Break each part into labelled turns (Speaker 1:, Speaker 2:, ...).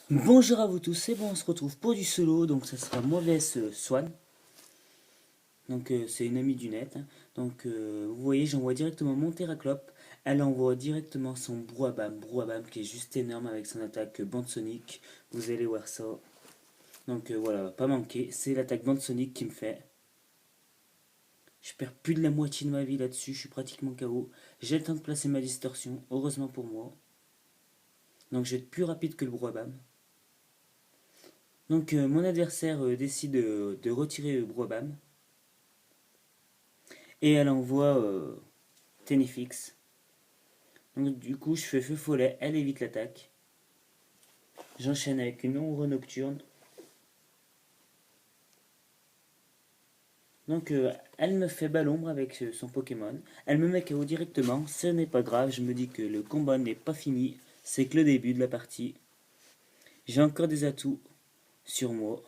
Speaker 1: Bonjour à vous tous, c'est bon, on se retrouve pour du solo, donc ça sera moi vs Swan. Donc c'est une amie du net, hein. Donc vous voyez, j'envoie directement mon Terraclope. Elle envoie directement son Brouhabam, Brouhabam qui est juste énorme avec son attaque Bande Sonic. Vous allez voir ça. Donc voilà, pas manquer, c'est l'attaque Bande Sonic qui me fait. Je perds plus de la moitié de ma vie là-dessus, je suis pratiquement KO. J'ai le temps de placer ma distorsion, heureusement pour moi. Donc je vais être plus rapide que le Brouhabam. Donc mon adversaire décide de retirer le Brouhabam. Et elle envoie Ténéfix. Donc du coup, je fais feu follet, elle évite l'attaque. J'enchaîne avec une ombre nocturne. Donc elle me fait bas l'ombre avec son Pokémon. Elle me met KO directement, ce n'est pas grave, je me dis que le combat n'est pas fini, c'est que le début de la partie. J'ai encore des atouts sur moi.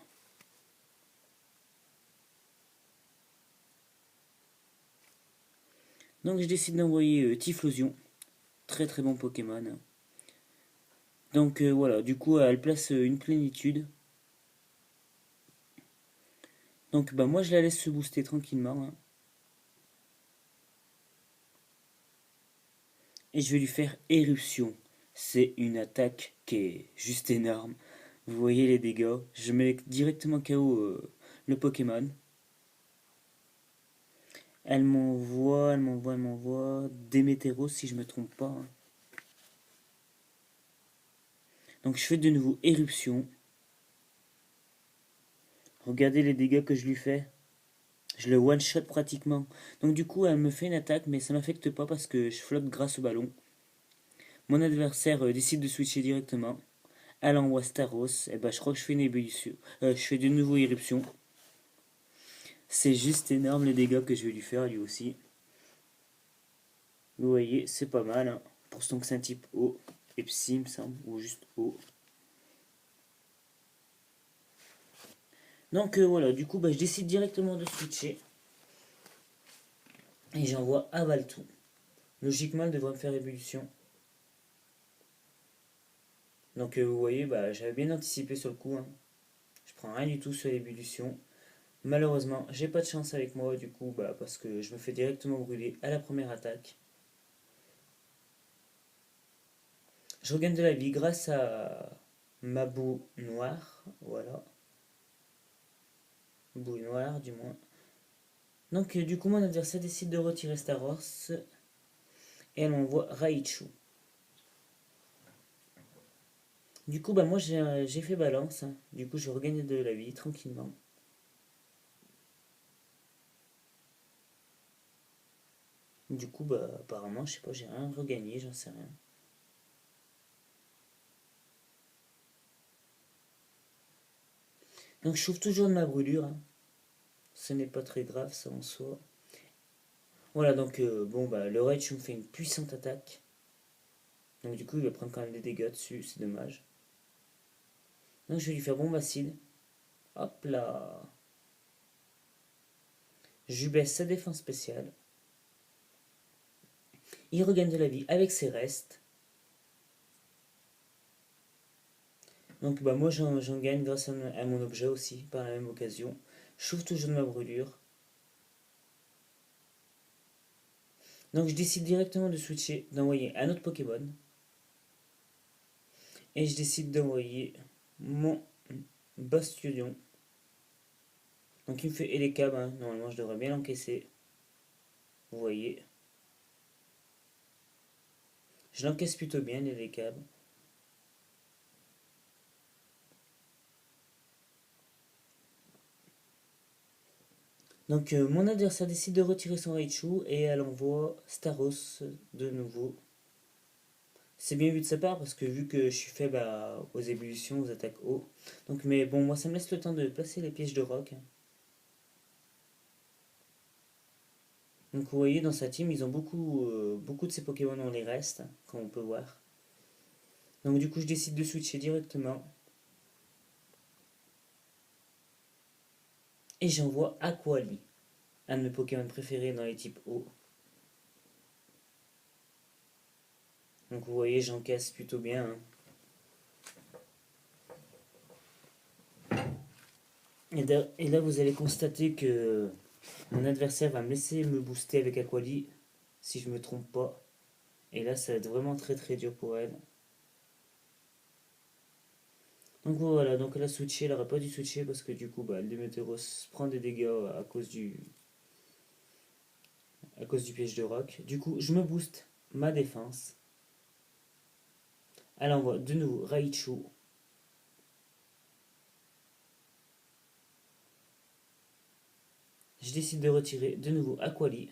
Speaker 1: Donc je décide d'envoyer Typhlosion, très très bon Pokémon. Donc voilà, du coup elle place une plénitude. Donc bah moi je la laisse se booster tranquillement, hein. Et je vais lui faire éruption. C'est une attaque qui est juste énorme. Vous voyez les dégâts. Je mets directement KO le Pokémon. Elle m'envoie Démétéros si je me trompe pas, hein. Donc je fais de nouveau éruption. Regardez les dégâts que je lui fais. Je le one-shot pratiquement. Donc du coup elle me fait une attaque mais ça m'affecte pas parce que je flotte grâce au ballon. Mon adversaire décide de switcher directement. Elle envoie Staros. Et bah je crois que je fais une ébullition. Je fais de nouveau éruption. C'est juste énorme les dégâts que je vais lui faire lui aussi. Vous voyez, c'est pas mal, hein. Pour son que c'est un type O et Psy, me semble, ou juste O. Donc voilà, du coup, bah, je décide directement de switcher. Et j'envoie Avaltou. Logiquement, elle devrait me faire ébullition. Donc vous voyez, bah, j'avais bien anticipé sur le coup, hein. Je prends rien du tout sur l'ébullition. Malheureusement, j'ai pas de chance avec moi, du coup, bah, parce que je me fais directement brûler à la première attaque. Je regagne de la vie grâce à ma boue noire, voilà. Boue noire, du moins. Donc, du coup, mon adversaire décide de retirer Star Wars et elle m'envoie Raichu. Du coup, bah, moi j'ai fait balance, hein. Du coup, je regagne de la vie tranquillement. Du coup, bah, apparemment, je sais pas, j'ai rien regagné, j'en sais rien. Donc, je souffre toujours de ma brûlure, hein. Ce n'est pas très grave, ça en soi. Voilà, donc, bon, bah, le Raichu me fait une puissante attaque. Donc, du coup, il va prendre quand même des dégâts dessus, c'est dommage. Donc, je vais lui faire bombe acide. Hop là. Je lui baisse sa défense spéciale. Il regagne de la vie avec ses restes. Donc bah moi j'en gagne grâce à mon objet aussi, par la même occasion. Je souffre toujours de ma brûlure. Donc je décide directement de switcher, d'envoyer un autre Pokémon. Et je décide d'envoyer mon Bastiodon. Donc il me fait Elekab, hein. Normalement je devrais bien l'encaisser. Vous voyez. Je l'encaisse plutôt bien l'Elekab. Donc mon adversaire décide de retirer son Raichu et elle envoie Staros de nouveau. C'est bien vu de sa part parce que vu que je suis faible aux ébullitions, aux attaques haut. Donc mais bon, moi ça me laisse le temps de placer les pièges de roc. Donc vous voyez dans sa team, ils ont beaucoup de ces Pokémon dans les restes, comme on peut voir. Donc du coup je décide de switcher directement. Et j'envoie Aquali, un de mes Pokémon préférés dans les types eau. Donc vous voyez j'encaisse plutôt bien, hein. Et là, vous allez constater que mon adversaire va me laisser me booster avec Aquali, si je me trompe pas. Et là, ça va être vraiment très très dur pour elle. Donc voilà, donc elle a switché, elle aurait pas dû switcher parce que du coup, bah, le Démétéros prend des dégâts à cause du piège de roc. Du coup, je me booste ma défense. Elle envoie de nouveau Raichu. Je décide de retirer de nouveau Aquali.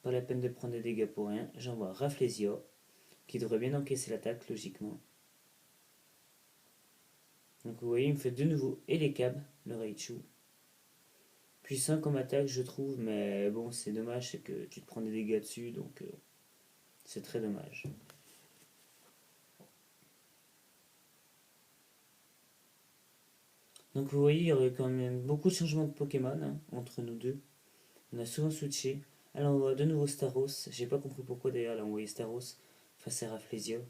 Speaker 1: Pas la peine de prendre des dégâts pour rien. J'envoie Rafflesia, qui devrait bien encaisser l'attaque, logiquement. Donc vous voyez, il me fait de nouveau Elekab, le Raichu. Puissant comme attaque, je trouve, mais bon, c'est dommage, c'est que tu te prends des dégâts dessus, donc c'est très dommage. Donc vous voyez, il y aurait quand même beaucoup de changements de Pokémon hein, entre nous deux. On a souvent switché. Elle envoie de nouveau Staros. J'ai pas compris pourquoi d'ailleurs elle a envoyé Staros face à Rafflesia.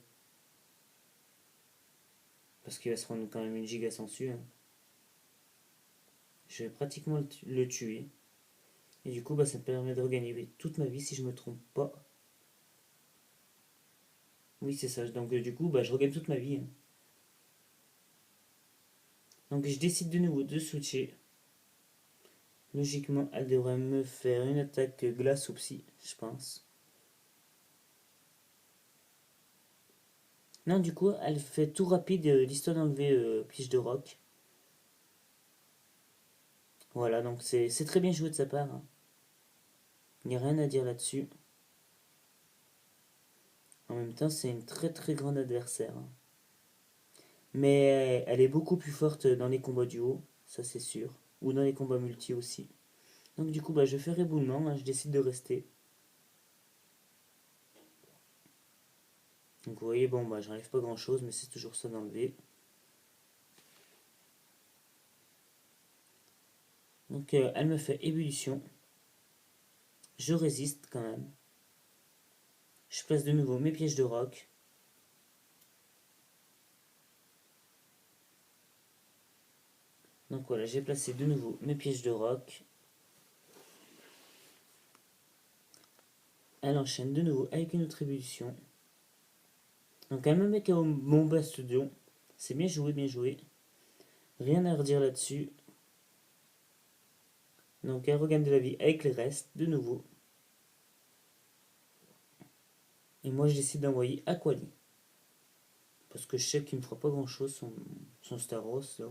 Speaker 1: Parce qu'il va se prendre quand même une giga sensu. Hein. Je vais pratiquement le tuer. Et du coup, bah, ça me permet de regagner toute ma vie si je me trompe pas. Oui, c'est ça. Donc du coup, bah, je regagne toute ma vie. Hein. Donc je décide de nouveau de switcher. Logiquement, elle devrait me faire une attaque glace ou psy, je pense. Non, du coup, elle fait tout rapide l'histoire d'enlever Piche de Roc. Voilà, donc c'est très bien joué de sa part. Hein. Il n'y a rien à dire là-dessus. En même temps, c'est une très très grande adversaire. Hein. Mais elle est beaucoup plus forte dans les combats duo, ça c'est sûr. Ou dans les combats multi aussi. Donc du coup, bah, je fais éboulement, hein, je décide de rester. Donc vous voyez, bon, bah, j'enlève pas grand-chose, mais c'est toujours ça d'enlever. Donc elle me fait ébullition. Je résiste quand même. Je place de nouveau mes pièges de roc. Donc voilà, j'ai placé de nouveau mes pièges de roc. Elle enchaîne de nouveau avec une autre ébullition. Donc elle me met KO mon bastion. C'est bien joué, bien joué. Rien à redire là-dessus. Donc elle regagne de la vie avec les restes, de nouveau. Et moi je décide d'envoyer Aquali. Parce que je sais qu'il ne me fera pas grand chose son Staros. Là.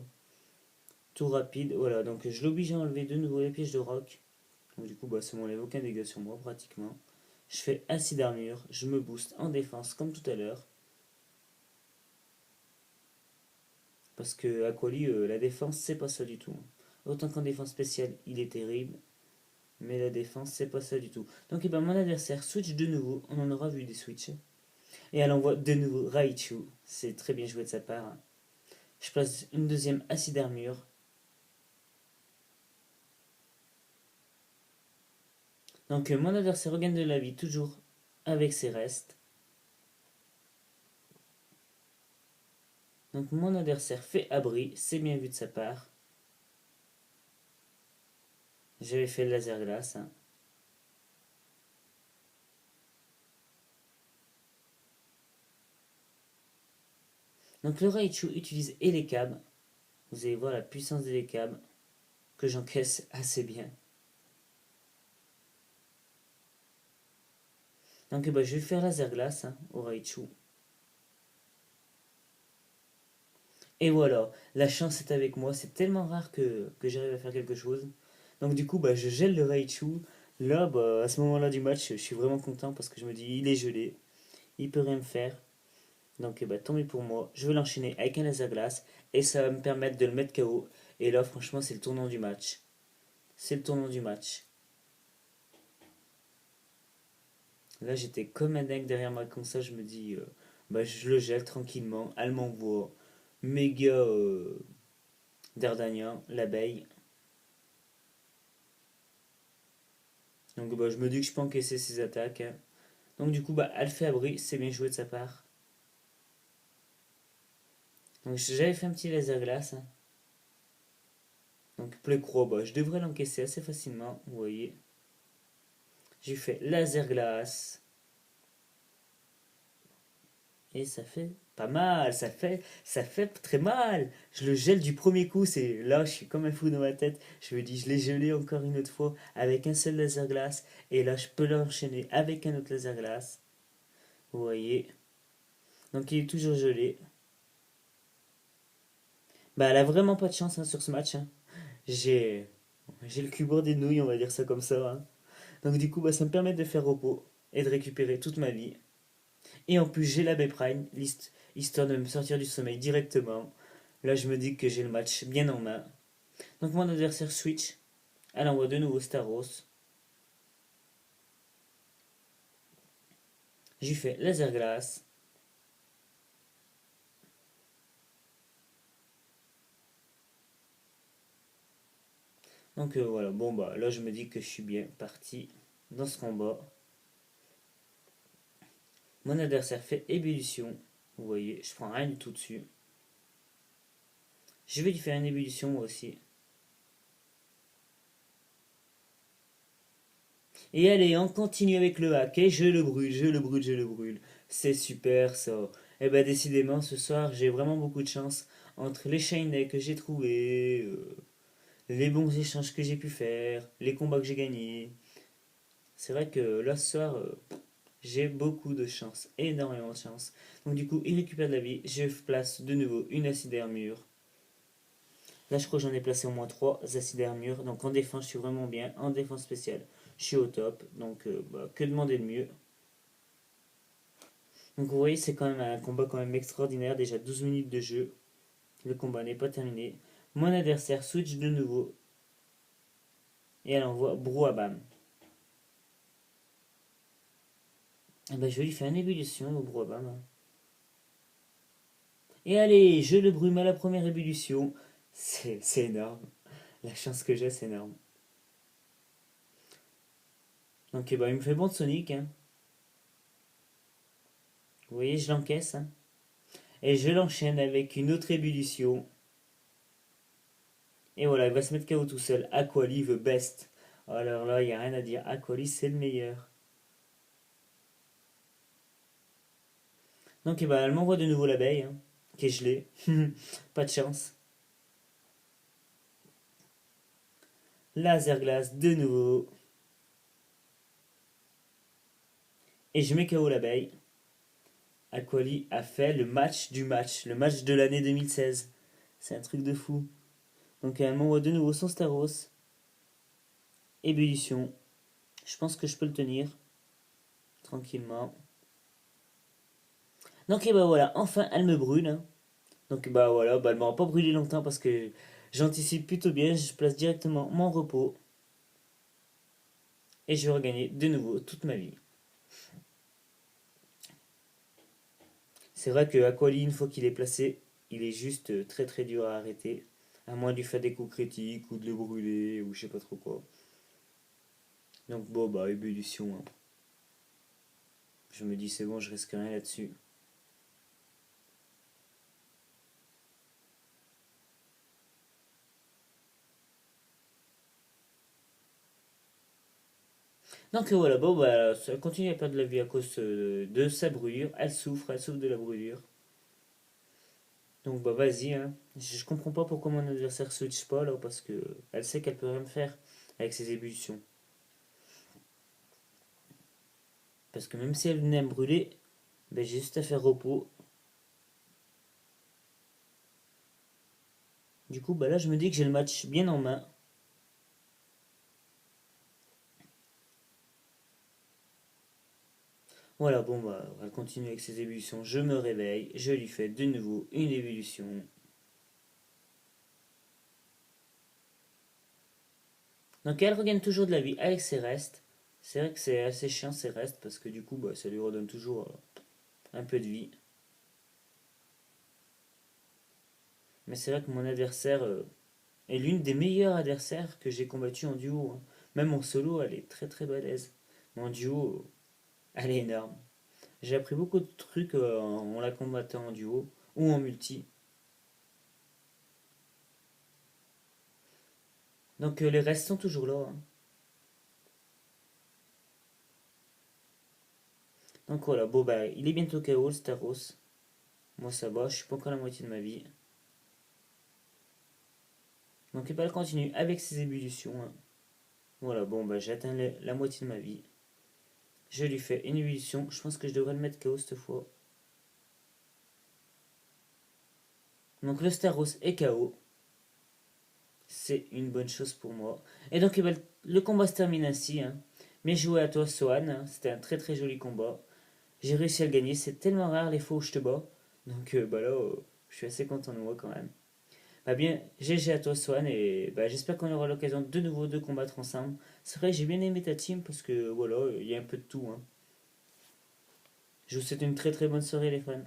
Speaker 1: Tout rapide, voilà. Donc je l'oblige à enlever de nouveau les pièges de roc. Donc du coup bah, ça m'enlève aucun dégât sur moi pratiquement. Je fais acide armure, je me booste en défense comme tout à l'heure. Parce que Aquali, la défense c'est pas ça du tout. Autant qu'en défense spéciale il est terrible. Mais la défense c'est pas ça du tout. Donc et ben, mon adversaire switch de nouveau. On en aura vu des switches. Et elle envoie de nouveau Raichu. C'est très bien joué de sa part. Je place une deuxième acide armure. Donc mon adversaire regagne de la vie toujours avec ses restes. Donc mon adversaire fait abri, c'est bien vu de sa part. J'avais fait le laser glace. Hein. Donc le Raichu utilise Elekab. Vous allez voir la puissance d'Elekab que j'encaisse assez bien. Donc bah, je vais faire laser glace hein, au Raichu. Et voilà, la chance est avec moi. C'est tellement rare que j'arrive à faire quelque chose. Donc du coup, bah, je gèle le Raichu. Là, bah, à ce moment-là du match, je suis vraiment content parce que je me dis, il est gelé. Il peut rien me faire. Donc bah, tant mieux pour moi. Je vais l'enchaîner avec un laser glace. Et ça va me permettre de le mettre KO. Et là, franchement, c'est le tournant du match. C'est le tournant du match. Là, j'étais comme un dingue derrière ma console. Je me dis, bah, je le gèle tranquillement. Elle m'envoie méga Dardania, l'abeille. Donc bah, je me dis que je peux encaisser ses attaques. Hein. Donc du coup, bah, elle fait abri, c'est bien joué de sa part. Donc j'avais fait un petit laser glace. Hein. Donc play croix, bah, je devrais l'encaisser assez facilement, vous voyez. J'ai fait laser glace. Et ça fait pas mal, ça fait très mal. Je le gèle du premier coup, c'est là, je suis comme un fou dans ma tête. Je me dis, je l'ai gelé encore une autre fois avec un seul laser glace. Et là, je peux l'enchaîner avec un autre laser glace. Vous voyez. Donc il est toujours gelé. Bah, elle a vraiment pas de chance hein, sur ce match, hein. J'ai j'ai le cul bord des nouilles, on va dire ça comme ça, hein. Donc du coup, bah, ça me permet de faire repos et de récupérer toute ma vie. Et en plus, j'ai la B Prime, histoire de me sortir du sommeil directement. Là, je me dis que j'ai le match bien en main. Donc mon adversaire switch. Elle envoie de nouveau Staros. J'ai fait laser glace. Donc voilà, bon bah là je me dis que je suis bien parti dans ce combat. Mon adversaire fait ébullition. Vous voyez, je prends rien du tout dessus. Je vais lui faire une ébullition moi aussi. Et allez, on continue avec le hack. Et je le brûle, je le brûle, je le brûle. C'est super ça. Et ben décidément, ce soir, j'ai vraiment beaucoup de chance. Entre les Shinei que j'ai trouvés, les bons échanges que j'ai pu faire, les combats que j'ai gagnés. C'est vrai que là, ce soir, j'ai beaucoup de chance, énormément de chance. Donc du coup, il récupère de la vie. Je place de nouveau une acide armure. Là, je crois que j'en ai placé au moins 3 acides armure. Donc en défense, je suis vraiment bien. En défense spéciale, je suis au top. Donc bah, que demander de mieux. Donc vous voyez, c'est quand même un combat quand même extraordinaire. Déjà 12 minutes de jeu. Le combat n'est pas terminé. Mon adversaire switch de nouveau. Et elle envoie Brouhabam. Et ben, je vais lui faire une ébullition au Brouhabam. Et allez, je le brume à la première ébullition. C'est énorme. La chance que j'ai, c'est énorme. Donc eh ben, il me fait bon de Sonic, hein. Vous voyez, je l'encaisse, hein. Et je l'enchaîne avec une autre ébullition. Et voilà, il va se mettre KO tout seul. Aquali the best. Alors là, il n'y a rien à dire. Aquali, c'est le meilleur. Donc eh ben, elle m'envoie de nouveau l'abeille, hein, qui est gelée. Pas de chance. Laser glace de nouveau. Et je mets KO l'abeille. Aquali a fait le match du match. Le match de l'année 2016. C'est un truc de fou. Donc elle m'envoie de nouveau son Staros. Ébullition. Je pense que je peux le tenir. Tranquillement. Donc et bah voilà, enfin elle me brûle, hein. Donc bah voilà, bah, elle m'aura pas brûlé longtemps parce que j'anticipe plutôt bien, je place directement mon repos et je vais regagner de nouveau toute ma vie. C'est vrai que Aquali, une fois qu'il est placé, il est juste très très dur à arrêter. À moins de lui faire des coups critiques ou de le brûler ou je sais pas trop quoi. Donc bon bah ébullition, hein. Je me dis c'est bon, je risque rien là-dessus. Donc voilà, bon bah elle continue à perdre de la vie à cause de sa brûlure. Elle souffre de la brûlure. Donc bah vas-y, hein. Je comprends pas pourquoi mon adversaire switch pas là, parce que elle sait qu'elle peut rien me faire avec ses ébullitions. Parce que même si elle venait à me brûler, ben j'ai juste à faire repos. Du coup, bah là je me dis que j'ai le match bien en main. Voilà, bon bah elle continue avec ses ébullitions. Je me réveille, je lui fais de nouveau une ébullition. Donc elle regagne toujours de la vie avec ses restes. C'est vrai que c'est assez chiant ses restes parce que du coup bah, ça lui redonne toujours un peu de vie. Mais c'est vrai que mon adversaire est l'une des meilleures adversaires que j'ai combattu en duo, hein. Même en solo, elle est très très balèze. Mais en duo, elle est énorme. J'ai appris beaucoup de trucs en la combattant en duo ou en multi. Donc les restes sont toujours là, hein. Donc voilà, bon bah il est bientôt KO le Staros. Moi ça va, je suis pas encore à la moitié de ma vie. Donc elle continue avec ses ébullitions, hein. Voilà, bon bah j'ai atteint la moitié de ma vie. Je lui fais une ébullition, je pense que je devrais le mettre KO cette fois. Donc le Staros est KO. C'est une bonne chose pour moi. Et donc eh ben, le combat se termine ainsi, hein. Bien joué à toi Sohan, hein. C'était un très très joli combat. J'ai réussi à le gagner, c'est tellement rare les fois où je te bats. Donc bah là, je suis assez content de moi quand même. Bah bien, GG à toi Swan et bah, j'espère qu'on aura l'occasion de nouveau de combattre ensemble. C'est vrai, j'ai bien aimé ta team parce que voilà, il y a un peu de tout, hein. Je vous souhaite une très très bonne soirée les fans.